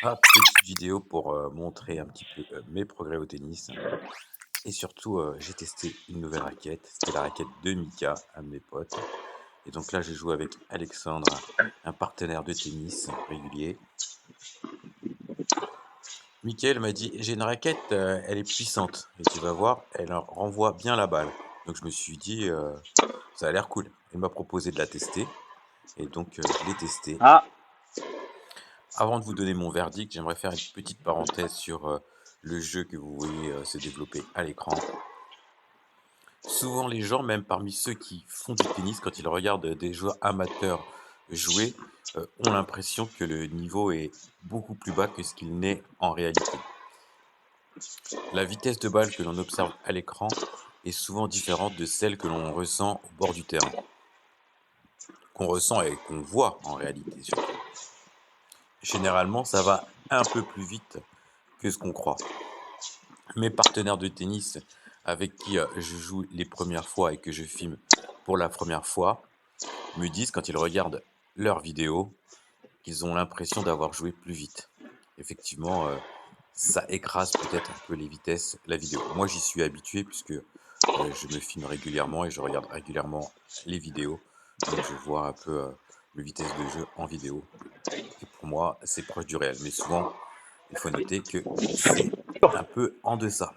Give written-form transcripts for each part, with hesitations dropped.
Petite vidéo pour, montrer un petit peu, mes progrès au tennis et surtout, j'ai testé une nouvelle raquette. C'était la raquette de Mika, un de mes potes et donc là, j'ai joué avec Alexandre, un partenaire de tennis régulier. Mickaël m'a dit: «J'ai une raquette, elle est puissante et tu vas voir, elle en renvoie bien la balle». Donc je me suis dit, «Ça a l'air cool». Il m'a proposé de la tester et donc je l'ai testée. Ah, Avant de vous donner mon verdict, j'aimerais faire une petite parenthèse sur, le jeu que vous voyez, se développer à l'écran. Souvent les gens, même parmi ceux qui font du tennis, quand ils regardent, des joueurs amateurs jouer, ont l'impression que le niveau est beaucoup plus bas que ce qu'il n'est en réalité. La vitesse de balle que l'on observe à l'écran est souvent différente de celle que l'on ressent au bord du terrain. Qu'on ressent et qu'on voit en réalité surtout. Généralement, ça va un peu plus vite que ce qu'on croit. Mes partenaires de tennis avec qui, je joue les premières fois et que je filme pour la première fois, me disent quand ils regardent leurs vidéos, qu'ils ont l'impression d'avoir joué plus vite. Effectivement, ça écrase peut-être un peu les vitesses, la vidéo. Moi, j'y suis habitué puisque, je me filme régulièrement et je regarde régulièrement les vidéos, donc je vois un peu, le vitesse de jeu en vidéo et pour moi, c'est proche du réel. Mais souvent, il faut noter que c'est un peu en deçà.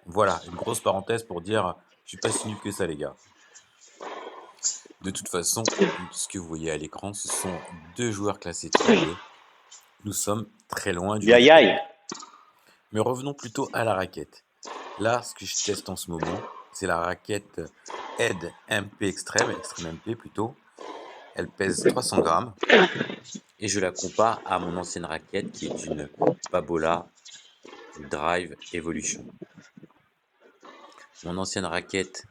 Voilà, une grosse parenthèse pour dire: «Je suis pas si nul que ça les gars». De toute façon, ce que vous voyez à l'écran, ce sont 2 joueurs classés AAA. Nous sommes très loin du haut aïe du panier. aïe. Mais revenons plutôt à la raquette. Là, ce que je teste en ce moment, c'est la raquette Ed MP Extreme, Extreme MP plutôt. Elle pèse 300 grammes et je la compare à mon ancienne raquette qui est une Babola Drive Evolution. Mon ancienne raquette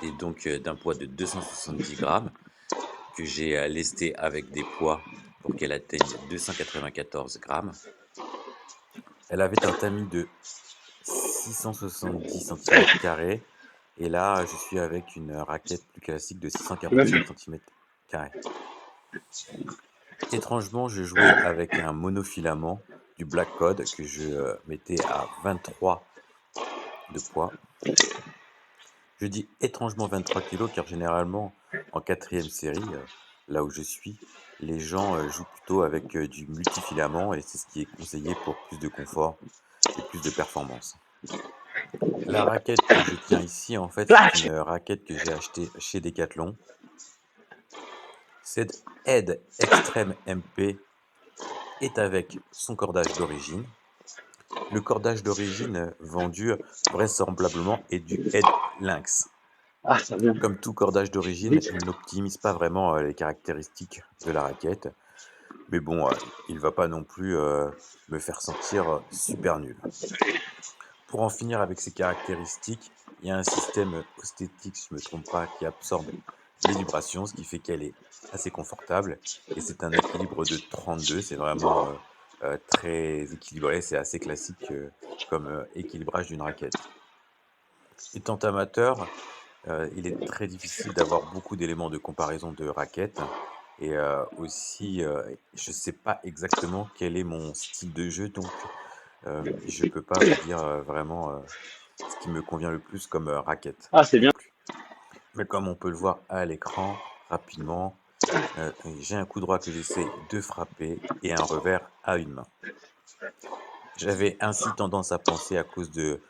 était donc d'un poids de 270 grammes que j'ai lesté avec des poids pour qu'elle atteigne 294 grammes. Elle avait un tamis de 670 centimètres carrés et là, je suis avec une raquette plus classique de Tu m'as vu? 645 centimètres carrés. Étrangement, je jouais avec un monofilament du Black Code que je mettais à 23 de poids. Je dis étrangement 23 kilos car généralement en quatrième série, là où je suis, les gens jouent plutôt avec du multifilament et c'est ce qui est conseillé pour plus de confort et plus de performance. La raquette que je tiens ici, en fait, c'est une Flash. raquette que j'ai achetée chez Decathlon. Cette Ed Extreme MP est avec son cordage d'origine. Le cordage d'origine vendu vraisemblablement est du Ed Lynx. Ah, ça vient. Comme tout cordage d'origine, Vite. il n'optimise pas vraiment les caractéristiques de la raquette. Mais bon, il va pas non plus me faire sentir super nul. Pour en finir avec ces caractéristiques, il y a un système osthétique, si je ne me trompe pas, qui absorbe les vibrations, ce qui fait qu'elle est assez confortable. Et c'est un équilibre de 32, c'est vraiment très équilibré, c'est assez classique comme équilibrage d'une raquette. Étant amateur, il est très difficile d'avoir beaucoup d'éléments de comparaison de raquettes. Et aussi, je ne sais pas exactement quel est mon style de jeu, donc je peux pas vous dire vraiment ce qui me convient le plus comme raquette Ah, c'est non bien. plus. Mais comme on peut le voir à l'écran, rapidement, j'ai un coup droit que j'essaie de frapper et un revers à une main. J'avais ainsi tendance à penser à cause de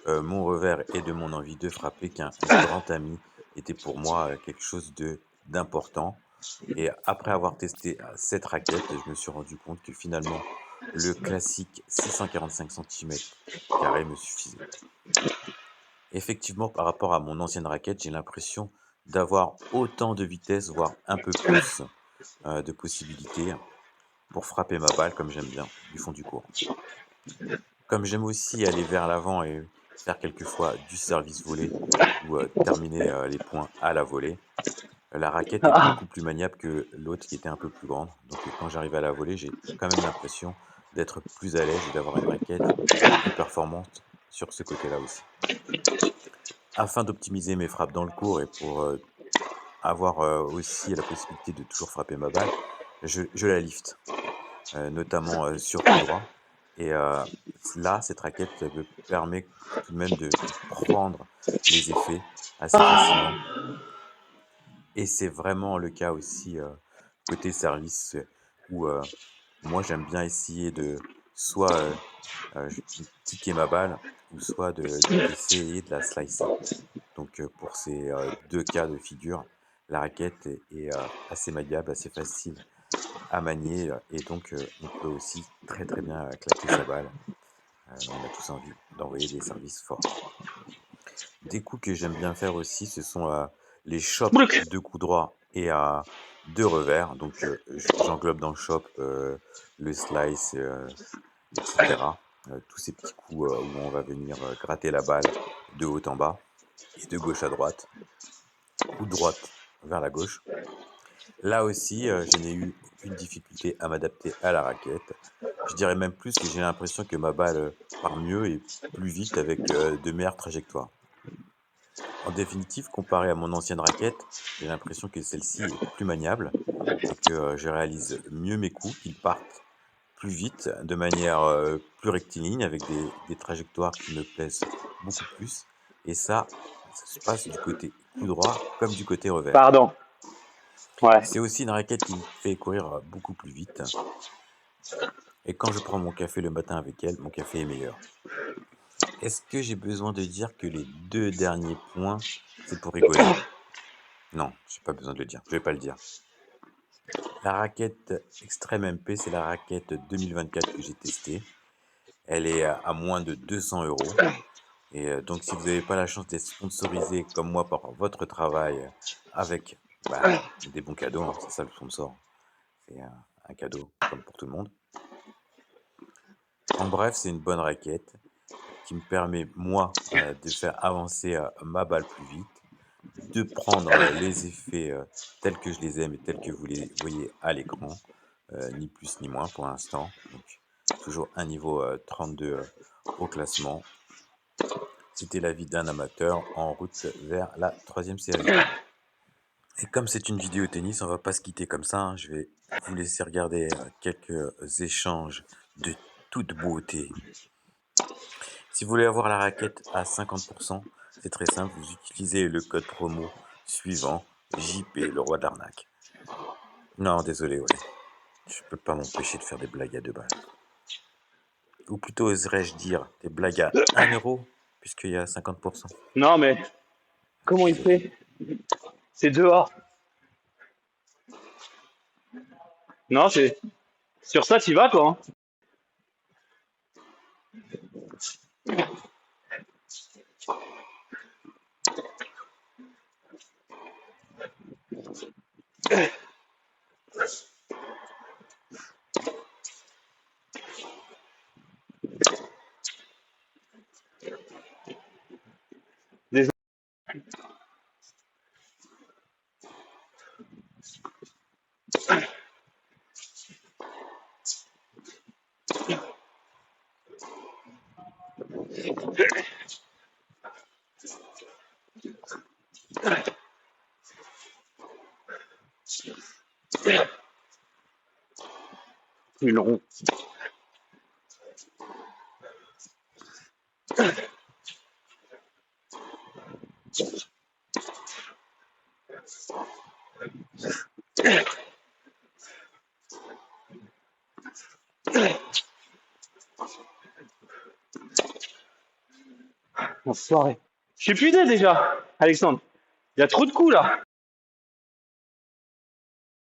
mon revers et de mon envie de frapper qu'un grand ami était pour moi quelque chose de d'important. Et après avoir testé cette raquette, je me suis rendu compte que finalement, le classique 645 centimètres carrés me suffisait. Effectivement, par rapport à mon ancienne raquette, j'ai l'impression d'avoir autant de vitesse, voire un peu plus de possibilités pour frapper ma balle comme j'aime bien du fond du court. Comme j'aime aussi aller vers l'avant et faire quelquefois du service volé ou terminer les points à la volée, la raquette est Ah, beaucoup plus maniable que l'autre qui était un peu plus grande. Donc quand j'arrive à la volée, j'ai quand même l'impression d'être plus à l'aise et d'avoir une raquette plus performante sur ce côté-là aussi. Afin d'optimiser mes frappes dans le court et pour avoir aussi la possibilité de toujours frapper ma balle, je la lift. notamment sur coup droit. Et là, cette raquette me permet tout de même de prendre les effets assez facilement. Et c'est vraiment le cas aussi côté service où moi j'aime bien essayer de soit ticker ma balle ou soit d'essayer de la slicer. Donc pour ces 2 cas de figure, la raquette est assez maniable, assez facile à manier et donc on peut aussi très, très bien claquer sa balle. On a tous envie d'envoyer des services forts. Des coups que j'aime bien faire aussi, ce sont les chops Boulouk. de coup droit et de revers. Donc j'englobe dans le chop le slice, etc. Tous ces petits coups où on va venir gratter la balle de haut en bas et de gauche à droite ou de droite vers la gauche. Là aussi, je n'ai eu aucune difficulté à m'adapter à la raquette. Je dirais même plus que j'ai l'impression que ma balle part mieux et plus vite avec de meilleures trajectoires. En définitive, comparé à mon ancienne raquette, j'ai l'impression que celle-ci est plus maniable et que je réalise mieux mes coups, qu'ils partent plus vite, de manière plus rectiligne, avec des trajectoires qui me plaisent beaucoup plus. Et ça se passe du côté coup droit comme du côté revers. Pardon. Ouais. C'est aussi une raquette qui me fait courir beaucoup plus vite. Et quand je prends mon café le matin avec elle, mon café est meilleur. Est-ce que j'ai besoin de dire que les 2 derniers points, c'est pour rigoler? Non, j'ai pas besoin de le dire, je vais pas le dire. La raquette Extreme MP, c'est la raquette 2024 que j'ai testée. Elle est à moins de 200 € et donc si vous n'avez pas la chance d'être sponsorisé comme moi par votre travail avec, des bons cadeaux, hein, c'est ça le sponsor. C'est un cadeau comme pour tout le monde. En bref, c'est une bonne raquette qui me permet, moi, de faire avancer ma balle plus vite, de prendre les effets tels que je les aime et tels que vous les voyez à l'écran, ni plus ni moins pour l'instant. Donc, toujours un niveau 32 au classement. C'était l'avis d'un amateur en route vers la 3e série. Et comme c'est une vidéo tennis, on va pas se quitter comme ça, hein. Je vais vous laisser regarder quelques échanges de toute beauté. Si vous voulez avoir la raquette à 50%, c'est très simple, vous utilisez le code promo suivant, JP, le roi de l'arnaque. Non, désolé, ouais. Je peux pas m'empêcher de faire des blagues à 2 balles. Ou plutôt oserais-je dire des blagues à 1 euro, puisqu'il y a 50%. Non, mais comment il Désolé. fait? C'est dehors. Non, c'est sur ça, tu vas, toi. Désolé. Une ronde. Enfoiré. Je suis plus déjà, Alexandre. Il y a trop de coups là.